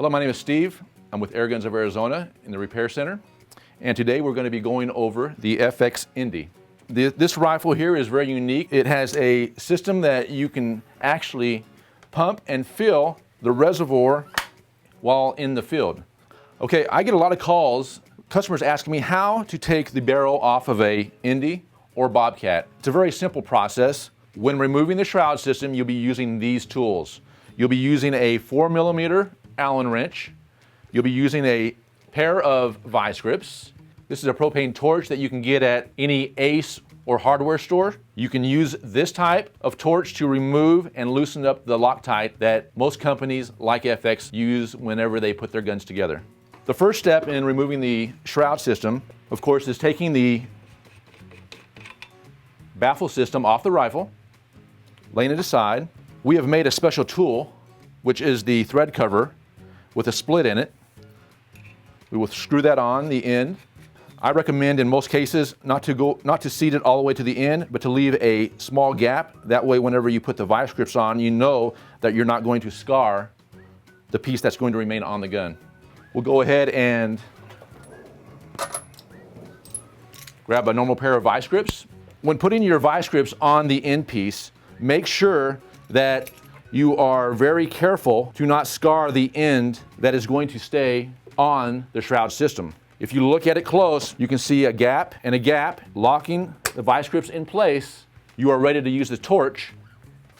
Hello, my name is Steve. I'm with Airguns of Arizona in the Repair Center. And today we're going to be going over the FX Indy. This rifle here is very unique. It has a system that you can actually pump and fill the reservoir while in the field. Okay, I get a lot of calls, customers asking me how to take the barrel off of a Indy or Bobcat. It's a very simple process. When removing the shroud system, you'll be using these tools. You'll be using a 4mm Allen wrench. You'll be using a pair of vise grips. This is a propane torch that you can get at any Ace or hardware store. You can use this type of torch to remove and loosen up the loctite that most companies like FX use whenever they put their guns together. The first step in removing the shroud system, of course, is taking the baffle system off the rifle, laying it aside. We have made a special tool, which is the thread cover with a split in it. We will screw that on the end. I recommend in most cases not to seat it all the way to the end, but to leave a small gap. That way, whenever you put the vise grips on, you know that you're not going to scar the piece that's going to remain on the gun. We'll go ahead and grab a normal pair of vise grips. When putting your vise grips on the end piece, make sure that you are very careful to not scar the end that is going to stay on the shroud system. If you look at it close, you can see a gap and a gap locking the vise grips in place. You are ready to use the torch.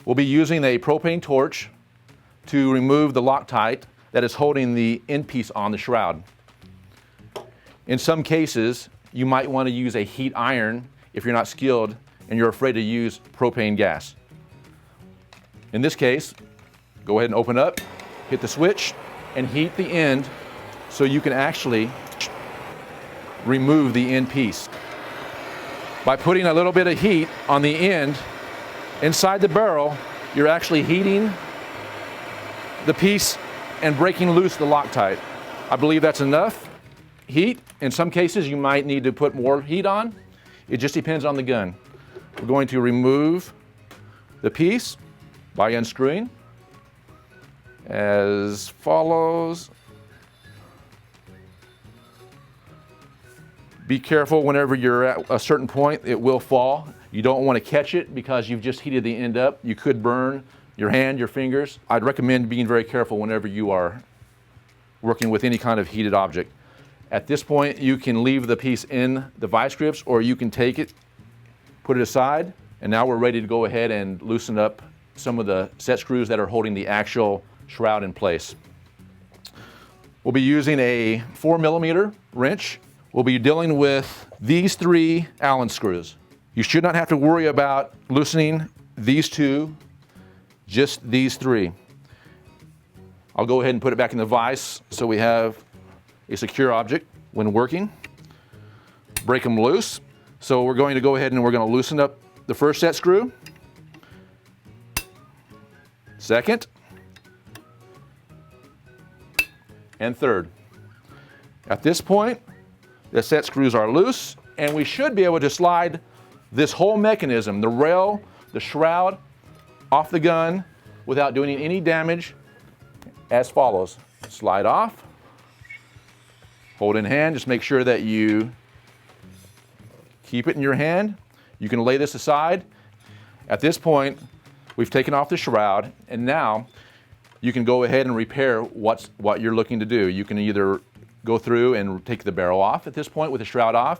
We'll be using a propane torch to remove the Loctite that is holding the end piece on the shroud. In some cases, you might want to use a heat iron if you're not skilled and you're afraid to use propane gas. In this case, go ahead and open up, hit the switch, and heat the end so you can actually remove the end piece. By putting a little bit of heat on the end inside the barrel, you're actually heating the piece and breaking loose the Loctite. I believe that's enough heat. In some cases, you might need to put more heat on. It just depends on the gun. We're going to remove the piece by unscrewing as follows. Be careful whenever you're at a certain point, it will fall. You don't want to catch it because you've just heated the end up. You could burn your hand, your fingers. I'd recommend being very careful whenever you are working with any kind of heated object. At this point, you can leave the piece in the vise grips or you can take it, put it aside, and now we're ready to go ahead and loosen up some of the set screws that are holding the actual shroud in place. We'll be using a 4mm wrench. We'll be dealing with these 3 Allen screws. You should not have to worry about loosening these 2, just these 3. I'll go ahead and put it back in the vise so we have a secure object when working. Break them loose. So we're going to go ahead and we're going to loosen up the first set screw. Second, and third. At this point, the set screws are loose, and we should be able to slide this whole mechanism, the rail, the shroud, off the gun without doing any damage as follows. Slide off, hold in hand, just make sure that you keep it in your hand. You can lay this aside. At this point, we've taken off the shroud, and now you can go ahead and repair what you're looking to do. You can either go through and take the barrel off at this point with the shroud off.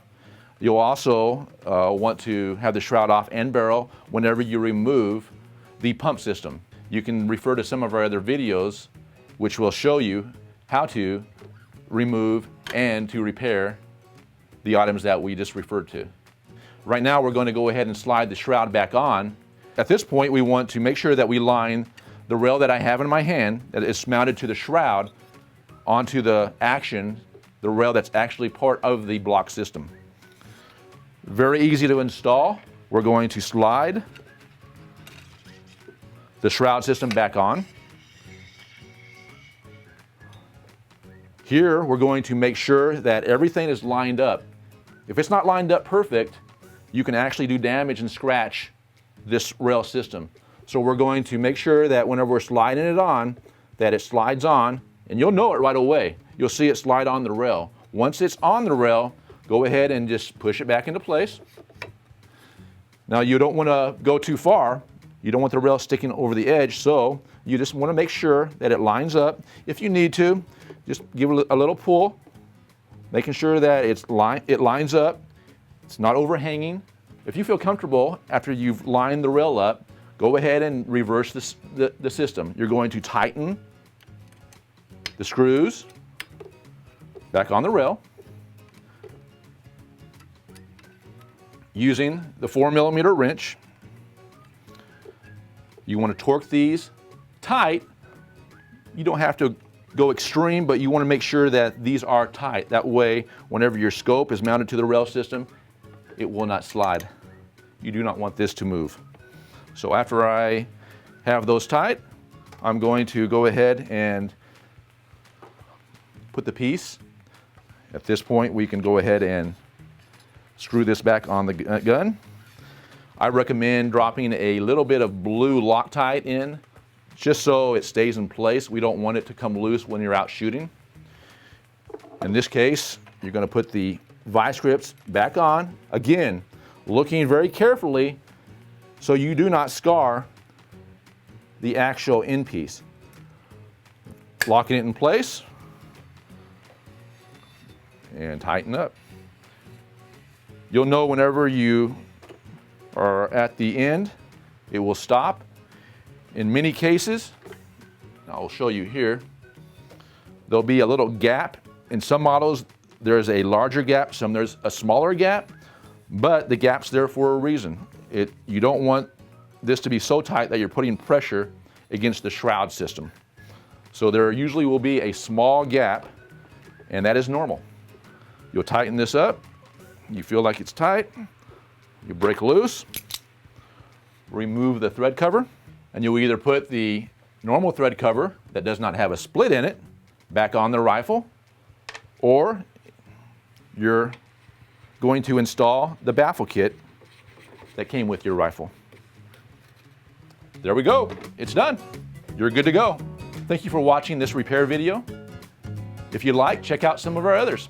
You'll also want to have the shroud off and barrel whenever you remove the pump system. You can refer to some of our other videos which will show you how to remove and to repair the items that we just referred to. Right now we're going to go ahead and slide the shroud back on. At this point, we want to make sure that we line the rail that I have in my hand that is mounted to the shroud onto the rail that's actually part of the block system. Very easy to install. We're going to slide the shroud system back on. Here, we're going to make sure that everything is lined up. If it's not lined up perfect, you can actually do damage and scratch this rail system. So we're going to make sure that whenever we're sliding it on, that it slides on And you'll know it right away. You'll see it slide on the rail. Once it's on the rail, go ahead and just push it back into place. Now you don't want to go too far. You don't want the rail sticking over the edge, so you just want to make sure that it lines up. If you need to, just give it a little pull, making sure that it lines up. It's not overhanging. If you feel comfortable after you've lined the rail up, go ahead and reverse the system. You're going to tighten the screws back on the rail using the 4mm wrench. You want to torque these tight. You don't have to go extreme, but you want to make sure that these are tight. That way, whenever your scope is mounted to the rail system, it will not slide. You do not want this to move. So after I have those tight, I'm going to go ahead and put the piece. At this point, we can go ahead and screw this back on the gun. I recommend dropping a little bit of blue Loctite in, just so it stays in place. We don't want it to come loose when you're out shooting. In this case, you're going to put the vice grips back on. Again, looking very carefully so you do not scar the actual end piece. Locking it in place and tighten up. You'll know whenever you are at the end, it will stop. In many cases, I'll show you here, there'll be a little gap. In some models, there's a larger gap, some there's a smaller gap, but the gap's there for a reason. You don't want this to be so tight that you're putting pressure against the shroud system. So there usually will be a small gap, and that is normal. You'll tighten this up. You feel like it's tight. You break loose, remove the thread cover, and you'll either put the normal thread cover that does not have a split in it back on the rifle, or you're going to install the baffle kit that came with your rifle. There we go. It's done. You're good to go. Thank you for watching this repair video. If you like, check out some of our others.